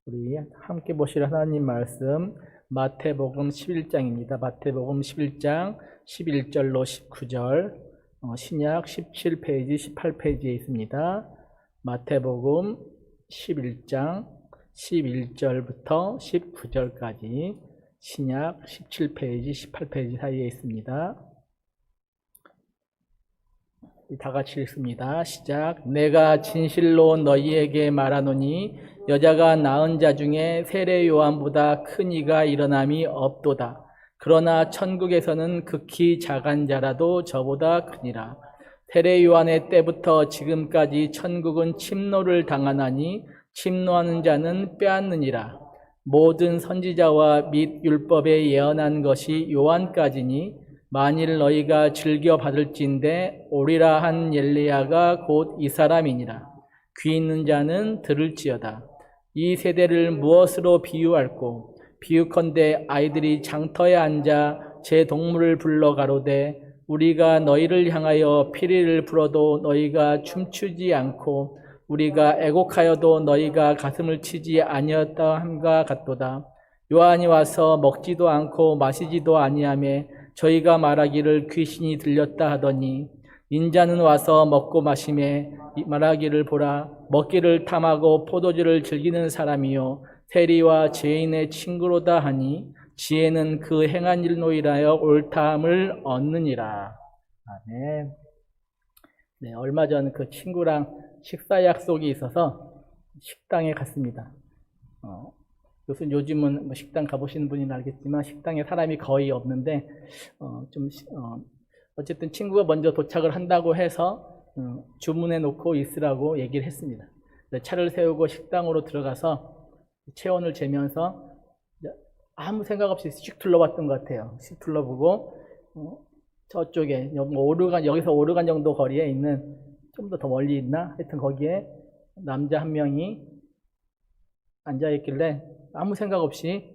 우리 함께 보실 하나님 말씀 마태복음 11장입니다. 마태복음 11장 11절로 19절, 신약 17페이지, 18페이지에 있습니다. 마태복음 11장 11절부터 19절까지 신약 17페이지, 18페이지 사이에 있습니다. 다 같이 읽습니다. 시작. 내가 진실로 너희에게 말하노니 여자가 낳은 자 중에 세례 요한보다 큰 이가 일어남이 없도다. 그러나 천국에서는 극히 작은 자라도 저보다 크니라. 세례 요한의 때부터 지금까지 천국은 침노를 당하나니 침노하는 자는 빼앗느니라. 모든 선지자와 및 율법에 예언한 것이 요한까지니 만일 너희가 즐겨 받을진대 오리라 한 엘리야가 곧 이 사람이니라. 귀 있는 자는 들을지어다. 이 세대를 무엇으로 비유할꼬? 비유컨대 아이들이 장터에 앉아 제 동물을 불러 가로되 우리가 너희를 향하여 피리를 불어도 너희가 춤추지 않고 우리가 애곡하여도 너희가 가슴을 치지 아니었다 함과 같도다. 요한이 와서 먹지도 않고 마시지도 아니하며 저희가 말하기를 귀신이 들렸다 하더니 인자는 와서 먹고 마시매 말하기를 보라 먹기를 탐하고 포도주를 즐기는 사람이요 세리와 죄인의 친구로다 하니 지혜는 그 행한 일로 인하여 옳다함을 얻느니라. 아멘. 네, 얼마 전 그 친구랑 식사 약속이 있어서 식당에 갔습니다. 요즘은 뭐 식당 가보시는 분이는 알겠지만 식당에 사람이 거의 없는데 어쨌든 친구가 먼저 도착을 한다고 해서 주문해 놓고 있으라고 얘기를 했습니다. 차를 세우고 식당으로 들어가서 체온을 재면서 아무 생각 없이 씩 둘러봤던 것 같아요. 씩 둘러보고 저쪽에 여기서 오르간 정도 거리에 있는 좀 더 멀리 있나? 하여튼 거기에 남자 한 명이 앉아있길래 아무 생각 없이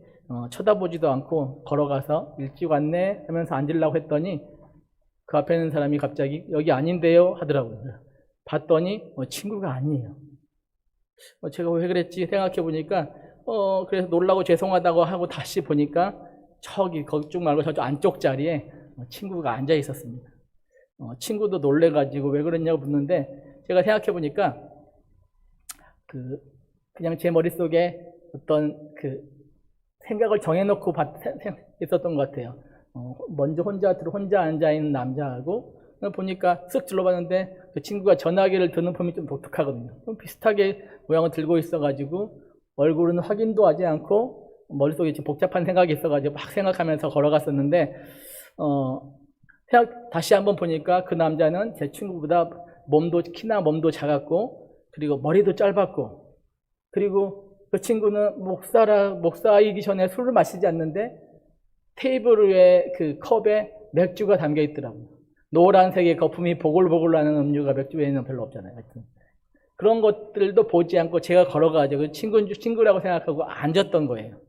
쳐다보지도 않고 걸어가서 일찍 왔네 하면서 앉으려고 했더니 그 앞에 있는 사람이 갑자기 여기 아닌데요 하더라고요. 봤더니 친구가 아니에요. 제가 왜 그랬지 생각해 보니까 그래서 놀라고 죄송하다고 하고 다시 보니까 저기 거기 쪽 말고 저쪽 안쪽 자리에 친구가 앉아 있었습니다. 친구도 놀래가지고 왜 그랬냐고 묻는데 제가 생각해 보니까 그냥 제 머릿속에 어떤 생각을 정해놓고 있었던 것 같아요. 먼저 혼자 앉아있는 남자하고 보니까 쓱 둘러봤는데 그 친구가 전화기를 드는 폼이 좀 독특하거든요. 좀 비슷하게 모양을 들고 있어가지고 얼굴은 확인도 하지 않고 머릿속에 지금 복잡한 생각이 있어가지고 막 생각하면서 걸어갔었는데 다시 한번 보니까 그 남자는 제 친구보다 키나 몸도 작았고 그리고 머리도 짧았고 그리고 그 친구는 목사이기 전에 술을 마시지 않는데 테이블 위에 그 컵에 맥주가 담겨 있더라고요. 노란색의 거품이 보글보글 나는 음료가 맥주 외에는 별로 없잖아요. 하여튼 그런 것들도 보지 않고 제가 걸어가지고 친구라고 생각하고 앉았던 거예요.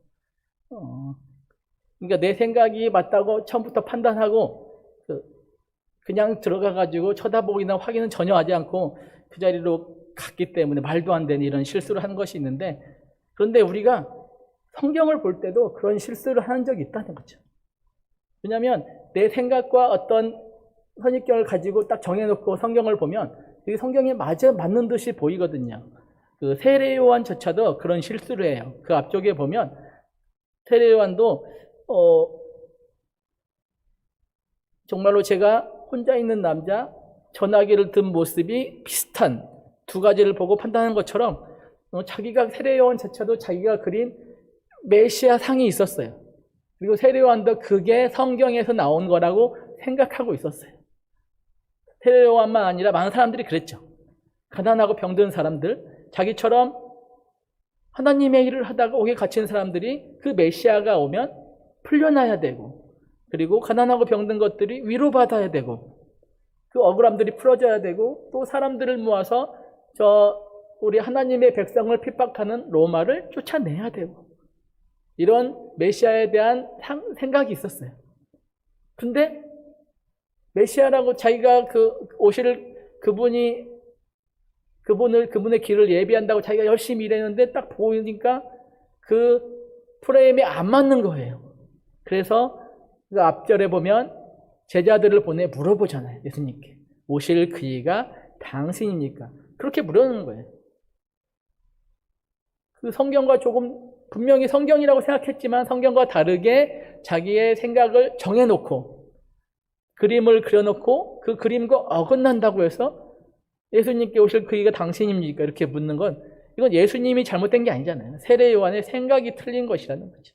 그러니까 내 생각이 맞다고 처음부터 판단하고 그냥 들어가가지고 쳐다보기나 확인은 전혀 하지 않고 그 자리로 갔기 때문에 말도 안 되는 이런 실수를 한 것이 있는데 그런데 우리가 성경을 볼 때도 그런 실수를 한 적이 있다는 거죠. 왜냐하면 내 생각과 어떤 선입견을 가지고 딱 정해놓고 성경을 보면 그 성경에 맞는 듯이 보이거든요. 그 세례 요한조차도 그런 실수를 해요. 그 앞쪽에 보면 세례 요한도 정말로 제가 혼자 있는 남자 전화기를 든 모습이 비슷한 두 가지를 보고 판단한 것처럼 자기가 세례 요한조차도 자기가 그린 메시아 상이 있었어요. 그리고 세례 요한도 그게 성경에서 나온 거라고 생각하고 있었어요. 세례 요한만 아니라 많은 사람들이 그랬죠. 가난하고 병든 사람들, 자기처럼 하나님의 일을 하다가 옥에 갇힌 사람들이 그 메시아가 오면 풀려나야 되고 그리고 가난하고 병든 것들이 위로받아야 되고 그 억울함들이 풀어져야 되고 또 사람들을 모아서 우리 하나님의 백성을 핍박하는 로마를 쫓아내야 되고 이런 메시아에 대한 생각이 있었어요. 근데 메시아라고 자기가 그분의 길을 예비한다고 자기가 열심히 일했는데 딱 보니까 그 프레임에 안 맞는 거예요. 그래서 그 앞절에 보면 제자들을 보내 물어보잖아요. 예수님께. 오실 그이가 당신입니까? 그렇게 물어보는 거예요. 그 성경과 조금 분명히 성경이라고 생각했지만 성경과 다르게 자기의 생각을 정해놓고 그림을 그려놓고 그 그림과 어긋난다고 해서 예수님께 오실 그이가 당신입니까? 이렇게 묻는 건 이건 예수님이 잘못된 게 아니잖아요. 세례 요한의 생각이 틀린 것이라는 거죠.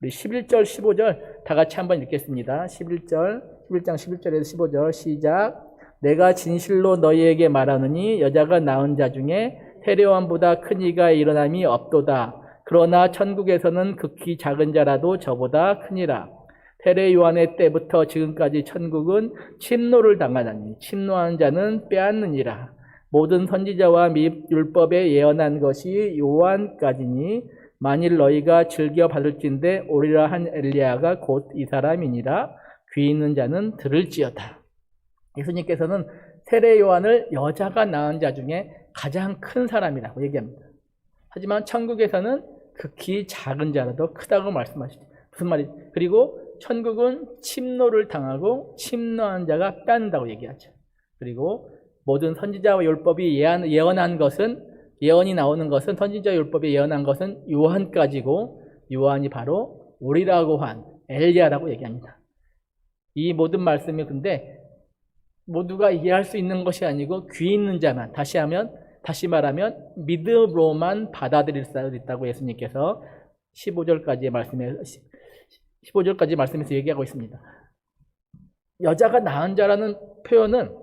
우리 11절, 15절 다 같이 한번 읽겠습니다. 11장 11절에서 15절 시작. 내가 진실로 너희에게 말하느니 여자가 낳은 자 중에 세례 요한보다 큰 이가 일어남이 없도다. 그러나 천국에서는 극히 작은 자라도 저보다 크니라. 세례 요한의 때부터 지금까지 천국은 침노를 당하나니 침노한 자는 빼앗느니라. 모든 선지자와 및 율법에 예언한 것이 요한까지니 만일 너희가 즐겨 받을진대 오리라 한 엘리야가 곧 이 사람이니라. 귀 있는 자는 들을지어다. 예수님께서는 세례 요한을 여자가 낳은 자 중에 가장 큰 사람이라고 얘기합니다. 하지만 천국에서는 극히 작은 자라도 크다고 말씀하시죠. 무슨 말이죠? 그리고 천국은 침노를 당하고 침노한 자가 빼앗는다고 얘기하죠. 그리고 모든 선지자와 율법이 예언한 것은 예언이 나오는 것은 선지자 율법에 예언한 것은 요한까지고 요한이 바로 오리라고 한 엘리야라고 얘기합니다. 이 모든 말씀이 근데 모두가 이해할 수 있는 것이 아니고 귀 있는 자만 다시 말하면 믿음으로만 받아들일 수 있다고 예수님께서 15절까지 말씀에서 얘기하고 있습니다. 여자가 낳은 자라는 표현은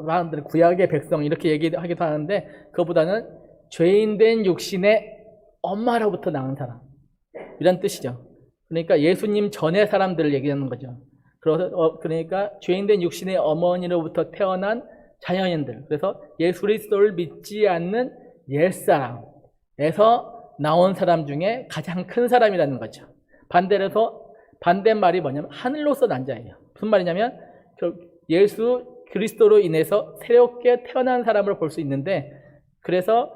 사람들이 구약의 백성 이렇게 얘기하기도 하는데 그거보다는 죄인된 육신의 엄마로부터 낳은 사람 이런 뜻이죠. 그러니까 예수님 전의 사람들을 얘기하는 거죠. 그러니까 죄인된 육신의 어머니로부터 태어난 자연인들, 그래서 예수 그리스도를 믿지 않는 옛사람에서 나온 사람 중에 가장 큰 사람이라는 거죠. 반대말이 뭐냐면 하늘로서 난 자예요. 무슨 말이냐면 예수 그리스도로 인해서 새롭게 태어난 사람을 볼 수 있는데, 그래서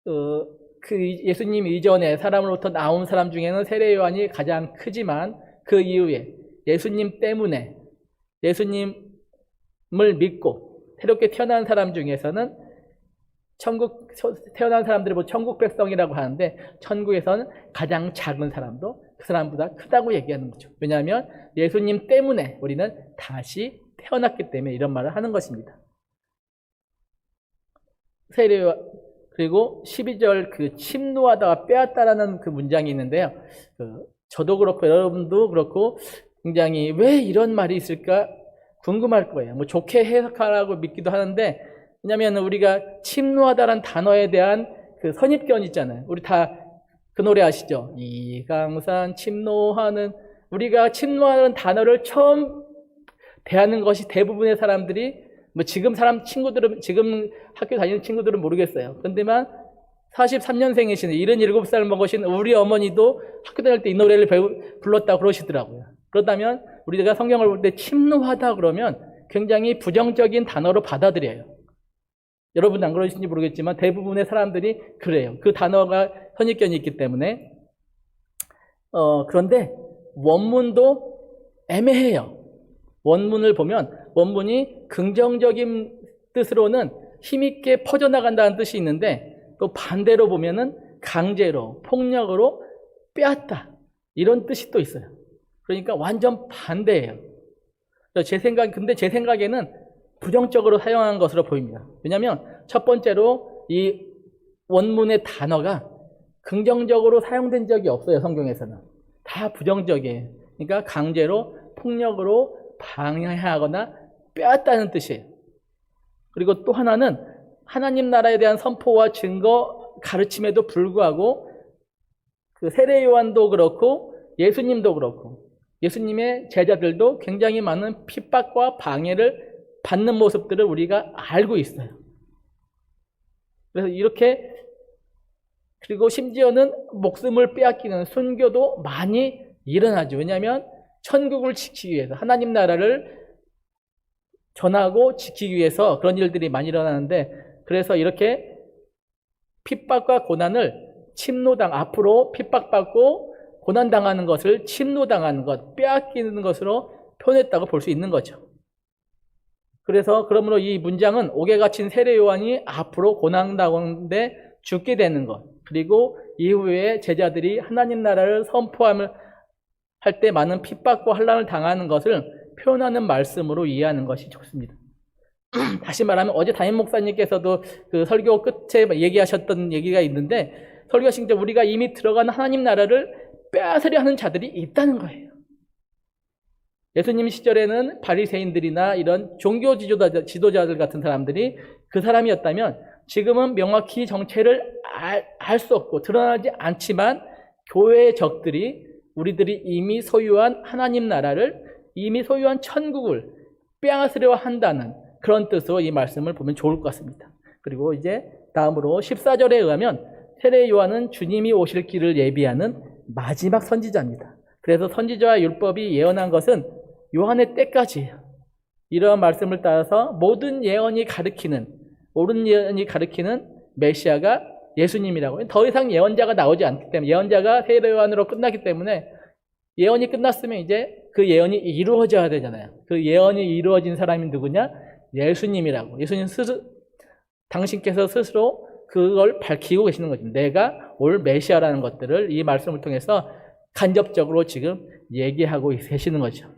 그 예수님 이전에 사람으로부터 나온 사람 중에는 세례 요한이 가장 크지만 그 이후에 예수님 때문에 예수님을 믿고 새롭게 태어난 사람 중에서는 태어난 사람들을 보고 천국 백성이라고 하는데 천국에서는 가장 작은 사람도 그 사람보다 크다고 얘기하는 거죠. 왜냐하면 예수님 때문에 우리는 다시 태어났기 때문에 이런 말을 하는 것입니다. 그리고 12절 그 침노하다가 빼앗다라는 그 문장이 있는데요. 저도 그렇고 여러분도 그렇고 굉장히 왜 이런 말이 있을까 궁금할 거예요. 뭐 좋게 해석하라고 믿기도 하는데, 왜냐하면 우리가 침노하다라는 단어에 대한 그 선입견 있잖아요. 우리 다 그 노래 아시죠? 이강산 침노하는, 우리가 침노하는 단어를 처음 대하는 것이 대부분의 사람들이 지금 지금 학교 다니는 친구들은 모르겠어요. 그런데만 43년생이신 77살 먹으신 우리 어머니도 학교 다닐 때 이 노래를 불렀다고 그러시더라고요. 그렇다면 우리가 성경을 볼 때 침노하다 그러면 굉장히 부정적인 단어로 받아들여요. 여러분 안 그러신지 모르겠지만 대부분의 사람들이 그래요. 그 단어가 선입견이 있기 때문에. 그런데 원문도 애매해요. 원문을 보면 원문이 긍정적인 뜻으로는 힘있게 퍼져나간다는 뜻이 있는데, 또 반대로 보면은 강제로, 폭력으로 빼앗다 이런 뜻이 또 있어요. 그러니까 완전 반대예요. 근데 제 생각에는 부정적으로 사용한 것으로 보입니다. 왜냐하면 첫 번째로 이 원문의 단어가 긍정적으로 사용된 적이 없어요. 성경에서는 다 부정적이에요. 그러니까 강제로, 폭력으로 방해하거나 빼앗다는 뜻이에요. 그리고 또 하나는 하나님 나라에 대한 선포와 증거, 가르침에도 불구하고 그 세례 요한도 그렇고 예수님도 그렇고 예수님의 제자들도 굉장히 많은 핍박과 방해를 받는 모습들을 우리가 알고 있어요. 그래서 이렇게, 그리고 심지어는 목숨을 빼앗기는 순교도 많이 일어나죠. 왜냐하면 천국을 지키기 위해서, 하나님 나라를 전하고 지키기 위해서 그런 일들이 많이 일어나는데, 그래서 이렇게 핍박과 고난을 침노당, 앞으로 핍박받고 고난당하는 것을 침노당하는 것, 빼앗기는 것으로 표현했다고 볼 수 있는 거죠. 그래서 그러므로 이 문장은 옥에 갇힌 세례 요한이 앞으로 고난당하는데 죽게 되는 것, 그리고 이후에 제자들이 하나님 나라를 선포함을 할 때 많은 핍박과 환난을 당하는 것을 표현하는 말씀으로 이해하는 것이 좋습니다. 다시 말하면 어제 담임 목사님께서도 그 설교 끝에 얘기하셨던 얘기가 있는데, 설교하신 때 우리가 이미 들어간 하나님 나라를 빼앗으려 하는 자들이 있다는 거예요. 예수님 시절에는 바리새인들이나 이런 종교 지도자들 같은 사람들이 그 사람이었다면, 지금은 명확히 정체를 알 수 없고 드러나지 않지만 교회의 적들이 우리들이 이미 소유한 하나님 나라를, 이미 소유한 천국을 빼앗으려 한다는 그런 뜻으로 이 말씀을 보면 좋을 것 같습니다. 그리고 이제 다음으로 14절에 의하면 세례 요한은 주님이 오실 길을 예비하는 마지막 선지자입니다. 그래서 선지자와 율법이 예언한 것은 요한의 때까지예요. 이러한 말씀을 따라서 모든 예언이 가리키는, 옳은 예언이 가리키는 메시아가 예수님이라고. 더 이상 예언자가 나오지 않기 때문에, 예언자가 세례 요한으로 끝나기 때문에 예언이 끝났으면 이제 그 예언이 이루어져야 되잖아요. 그 예언이 이루어진 사람이 누구냐? 예수님이라고. 예수님 당신께서 스스로 그걸 밝히고 계시는 거죠. 내가 올 메시아라는 것들을 이 말씀을 통해서 간접적으로 지금 얘기하고 계시는 거죠.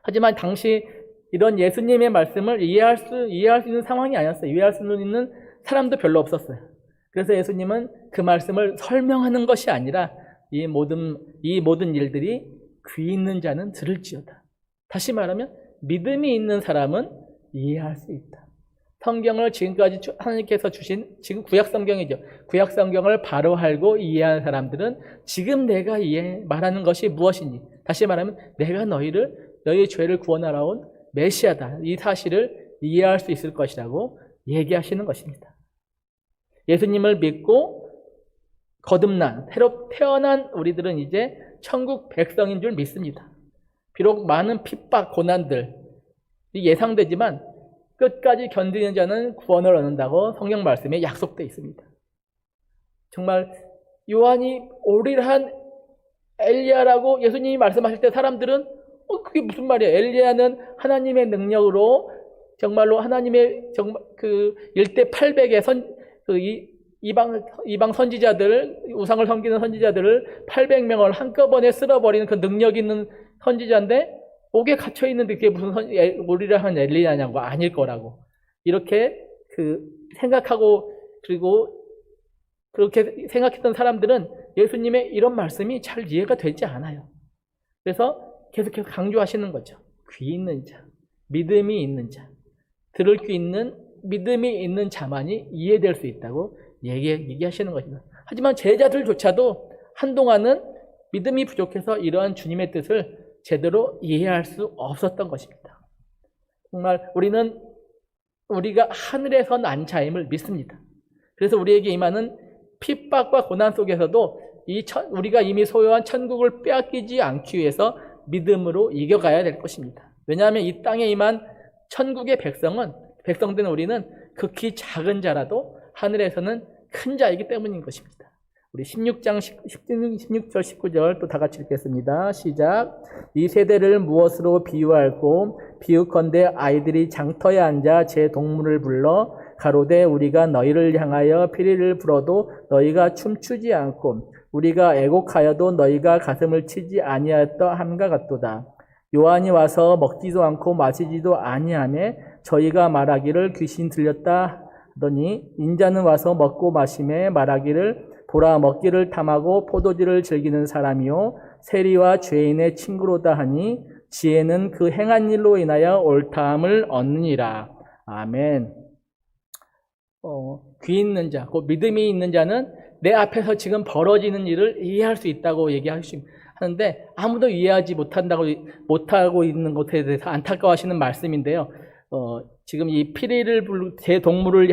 하지만 당시 이런 예수님의 말씀을 이해할 수 있는 상황이 아니었어요. 이해할 수 있는 사람도 별로 없었어요. 그래서 예수님은 그 말씀을 설명하는 것이 아니라 이 모든 일들이 귀 있는 자는 들을지어다. 다시 말하면 믿음이 있는 사람은 이해할 수 있다. 성경을 지금까지 하나님께서 주신, 지금 구약 성경이죠. 구약 성경을 바로 알고 이해하는 사람들은 지금 내가 말하는 것이 무엇이니, 다시 말하면 내가 너희의 죄를 구원하러 온 메시아다, 이 사실을 이해할 수 있을 것이라고 얘기하시는 것입니다. 예수님을 믿고 거듭난, 새로 태어난 우리들은 이제 천국 백성인 줄 믿습니다. 비록 많은 핍박, 고난들이 예상되지만 끝까지 견디는 자는 구원을 얻는다고 성경 말씀에 약속되어 있습니다. 정말 요한이 오리라한 엘리야라고 예수님이 말씀하실 때 사람들은 그게 무슨 말이야? 엘리야는 하나님의 능력으로 정말로 하나님의 그 1대 800의 이방 선지자들, 우상을 섬기는 선지자들을 800명을 한꺼번에 쓸어버리는 그 능력 있는 선지자인데 옥에 갇혀 있는데 그게 무슨 오리라한 엘리야냐고, 아닐 거라고 이렇게 생각하고, 그리고 그렇게 생각했던 사람들은 예수님의 이런 말씀이 잘 이해가 되지 않아요. 그래서 계속해서 강조하시는 거죠. 귀 있는 자, 믿음이 있는 자, 들을 귀 있는, 믿음이 있는 자만이 이해될 수 있다고 얘기하시는 것입니다. 하지만 제자들조차도 한동안은 믿음이 부족해서 이러한 주님의 뜻을 제대로 이해할 수 없었던 것입니다. 정말 우리가 하늘에서 난 자임을 믿습니다. 그래서 우리에게 임하는 핍박과 고난 속에서도 우리가 이미 소유한 천국을 빼앗기지 않기 위해서 믿음으로 이겨가야 될 것입니다. 왜냐하면 이 땅에 임한 천국의 백성된 우리는 극히 작은 자라도 하늘에서는 큰 자이기 때문인 것입니다. 우리 16절 19절 또 다 같이 읽겠습니다. 시작. 이 세대를 무엇으로 비유할꼬? 비유컨대 아이들이 장터에 앉아 제 동물을 불러 가로되 우리가 너희를 향하여 피리를 불어도 너희가 춤추지 않고 우리가 애곡하여도 너희가 가슴을 치지 아니하였다 함과 같도다. 요한이 와서 먹지도 않고 마시지도 아니하며 저희가 말하기를 귀신 들렸다 하더니 인자는 와서 먹고 마시며 말하기를 보라 먹기를 탐하고 포도주를 즐기는 사람이요 세리와 죄인의 친구로다 하니 지혜는 그 행한 일로 인하여 옳다함을 얻느니라. 아멘. 귀 있는 자, 그 믿음이 있는 자는 내 앞에서 지금 벌어지는 일을 이해할 수 있다고 얘기하는데 아무도 이해하지 못하고 있는 것에 대해서 안타까워하시는 말씀인데요. 지금 이 피리를 제 동물을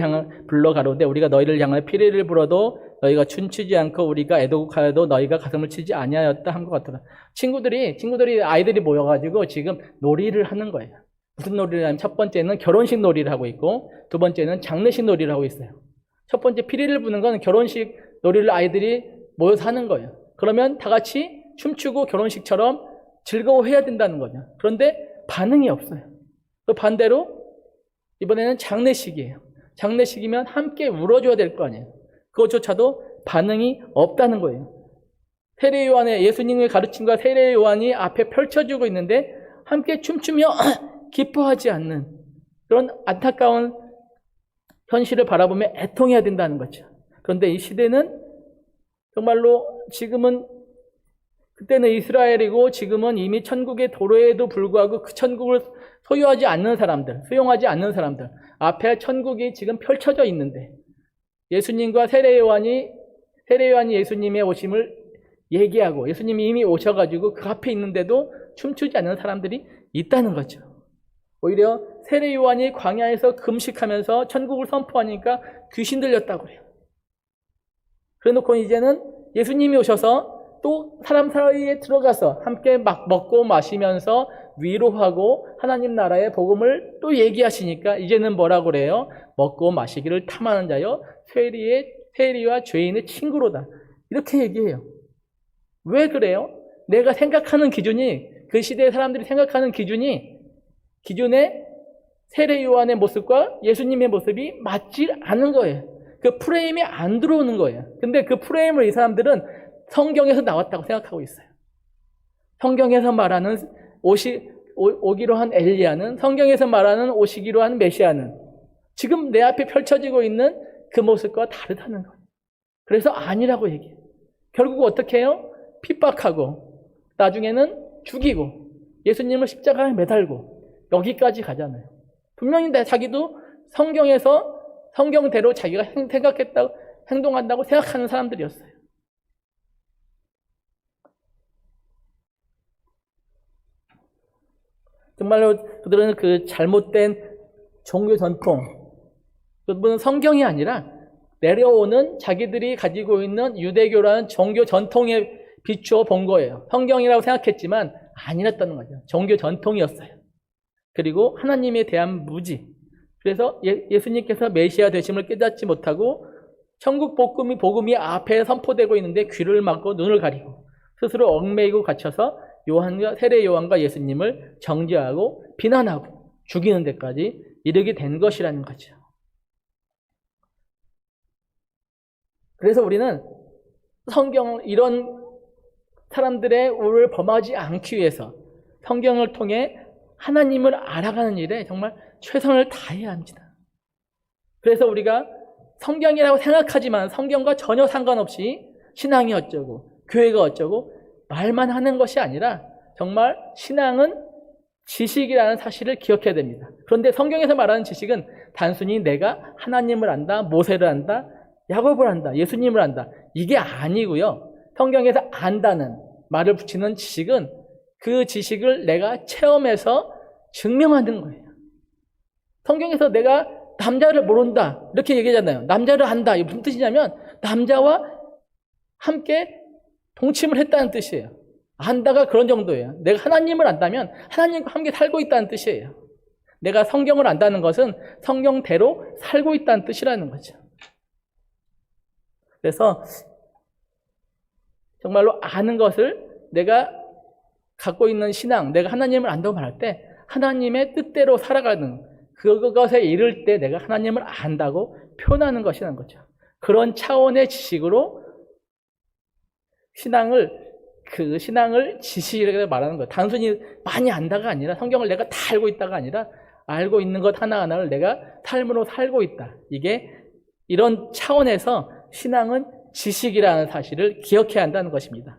불러 가로되 우리가 너희를 향하여 피리를 불어도 너희가 춤추지 않고 우리가 애도하여도 너희가 가슴을 치지 아니하였다 한 것 같더라. 아이들이 모여가지고 지금 놀이를 하는 거예요. 무슨 놀이를 하냐면 첫 번째는 결혼식 놀이를 하고 있고 두 번째는 장례식 놀이를 하고 있어요. 첫 번째 피리를 부는 건 결혼식 놀이를 아이들이 모여서 하는 거예요. 그러면 다 같이 춤추고 결혼식처럼 즐거워해야 된다는 거죠. 그런데 반응이 없어요. 또 반대로 이번에는 장례식이에요. 장례식이면 함께 울어줘야 될 거 아니에요. 그것조차도 반응이 없다는 거예요. 세례 요한의 예수님의 가르침과 세례 요한이 앞에 펼쳐지고 있는데 함께 춤추며 기뻐하지 않는 그런 안타까운 현실을 바라보며 애통해야 된다는 거죠. 그런데 이 시대는 정말로 지금은 그때는 이스라엘이고 지금은 이미 천국의 도로에도 불구하고 그 천국을 소유하지 않는 사람들, 수용하지 않는 사람들 앞에 천국이 지금 펼쳐져 있는데 예수님과 세례 요한이 예수님의 오심을 얘기하고 예수님이 이미 오셔가지고 그 앞에 있는데도 춤추지 않는 사람들이 있다는 거죠. 오히려 세례 요한이 광야에서 금식하면서 천국을 선포하니까 귀신 들렸다고 그래요. 그래놓고 이제는 예수님이 오셔서 또 사람 사이에 들어가서 함께 막 먹고 마시면서 위로하고 하나님 나라의 복음을 또 얘기하시니까 이제는 뭐라고 그래요? 먹고 마시기를 탐하는 자여 세리와 죄인의 친구로다. 이렇게 얘기해요. 왜 그래요? 내가 생각하는 기준이 그 시대의 사람들이 생각하는 기준에 세례 요한의 모습과 예수님의 모습이 맞지 않은 거예요. 그 프레임이 안 들어오는 거예요. 근데 그 프레임을 이 사람들은 성경에서 나왔다고 생각하고 있어요. 성경에서 말하는 오기로 한 엘리야는, 성경에서 말하는 오시기로 한 메시아는 지금 내 앞에 펼쳐지고 있는 그 모습과 다르다는 거예요. 그래서 아니라고 얘기해요. 결국 어떻게 해요? 핍박하고 나중에는 죽이고 예수님을 십자가에 매달고 여기까지 가잖아요. 분명히 자기도 성경대로 자기가 생각했다고 행동한다고 생각하는 사람들이었어요. 정말로 그들은 그 잘못된 종교 전통, 그분은 성경이 아니라 내려오는 자기들이 가지고 있는 유대교라는 종교 전통에 비추어 본 거예요. 성경이라고 생각했지만 아니었다는 거죠. 종교 전통이었어요. 그리고 하나님에 대한 무지. 그래서 예수님께서 메시아 되심을 깨닫지 못하고 천국 복음이 앞에 선포되고 있는데 귀를 막고 눈을 가리고 스스로 얽매이고 갇혀서 세례 요한과 예수님을 정죄하고 비난하고 죽이는 데까지 이르게 된 것이라는 거죠. 그래서 우리는 이런 사람들의 오를 범하지 않기 위해서 성경을 통해 하나님을 알아가는 일에 정말 최선을 다해야 합니다. 그래서 우리가 성경이라고 생각하지만 성경과 전혀 상관없이 신앙이 어쩌고 교회가 어쩌고 말만 하는 것이 아니라 정말 신앙은 지식이라는 사실을 기억해야 됩니다. 그런데 성경에서 말하는 지식은 단순히 내가 하나님을 안다, 모세를 안다, 야곱을 안다, 예수님을 안다 이게 아니고요. 성경에서 안다는 말을 붙이는 지식은 그 지식을 내가 체험해서 증명하는 거예요. 성경에서 내가 남자를 모른다 이렇게 얘기하잖아요. 남자를 안다 이게 무슨 뜻이냐면 남자와 함께 동침을 했다는 뜻이에요. 안다가 그런 정도예요. 내가 하나님을 안다면 하나님과 함께 살고 있다는 뜻이에요. 내가 성경을 안다는 것은 성경대로 살고 있다는 뜻이라는 거죠. 그래서 정말로 아는 것을 내가 갖고 있는 신앙, 내가 하나님을 안다고 말할 때 하나님의 뜻대로 살아가는 그것에 이를 때 내가 하나님을 안다고 표현하는 것이라는 거죠. 그런 차원의 지식으로 신앙을 지식이라고 말하는 거예요. 단순히 많이 안다가 아니라 성경을 내가 다 알고 있다가 아니라 알고 있는 것 하나하나를 내가 삶으로 살고 있다. 이런 차원에서 신앙은 지식이라는 사실을 기억해야 한다는 것입니다.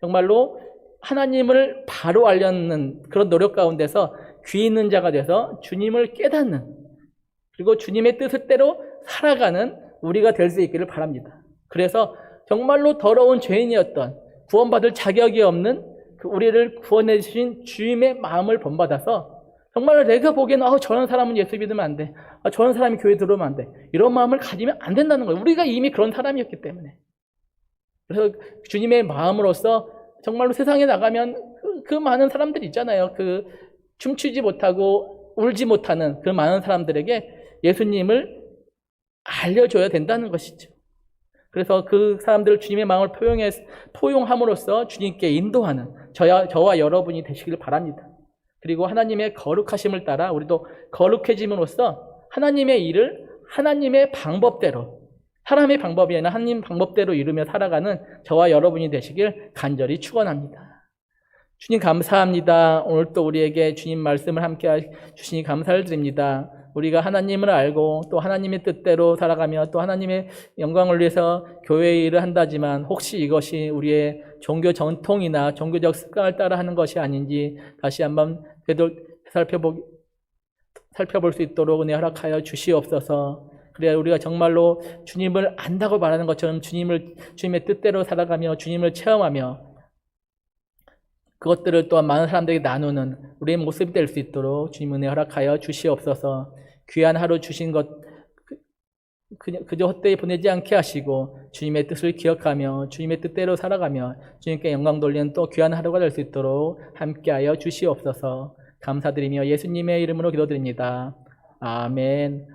정말로 하나님을 바로 알려는 그런 노력 가운데서 귀 있는 자가 돼서 주님을 깨닫는 그리고 주님의 뜻대로 살아가는 우리가 될 수 있기를 바랍니다. 그래서 정말로 더러운 죄인이었던 구원받을 자격이 없는 우리를 구원해 주신 주님의 마음을 본받아서 정말로 내가 보기에는 저런 사람은 예수 믿으면 안 돼. 저런 사람이 교회 들어오면 안 돼. 이런 마음을 가지면 안 된다는 거예요. 우리가 이미 그런 사람이었기 때문에. 그래서 주님의 마음으로서 정말로 세상에 나가면 그 많은 사람들이 있잖아요. 춤추지 못하고 울지 못하는 그 많은 사람들에게 예수님을 알려줘야 된다는 것이죠. 그래서 그 사람들을 주님의 마음을 포용함으로써 주님께 인도하는 저와 여러분이 되시길 바랍니다. 그리고 하나님의 거룩하심을 따라 우리도 거룩해짐으로써 하나님의 일을 하나님의 방법대로, 사람의 방법이 아니라 하나님 방법대로 이루며 살아가는 저와 여러분이 되시길 간절히 축원합니다. 주님 감사합니다. 오늘 또 우리에게 주님 말씀을 함께 주시니 감사를 드립니다. 우리가 하나님을 알고 또 하나님의 뜻대로 살아가며 또 하나님의 영광을 위해서 교회의 일을 한다지만 혹시 이것이 우리의 종교 전통이나 종교적 습관을 따라하는 것이 아닌지 다시 한번 살펴볼 수 있도록 은혜 허락하여 주시옵소서. 그래야 우리가 정말로 주님을 안다고 말하는 것처럼 주님의 뜻대로 살아가며 주님을 체험하며 그것들을 또한 많은 사람들에게 나누는 우리의 모습이 될 수 있도록 주님 은혜 허락하여 주시옵소서. 귀한 하루 주신 것 그저 헛되이 보내지 않게 하시고 주님의 뜻을 기억하며 주님의 뜻대로 살아가며 주님께 영광 돌리는 또 귀한 하루가 될 수 있도록 함께하여 주시옵소서. 감사드리며 예수님의 이름으로 기도드립니다. 아멘.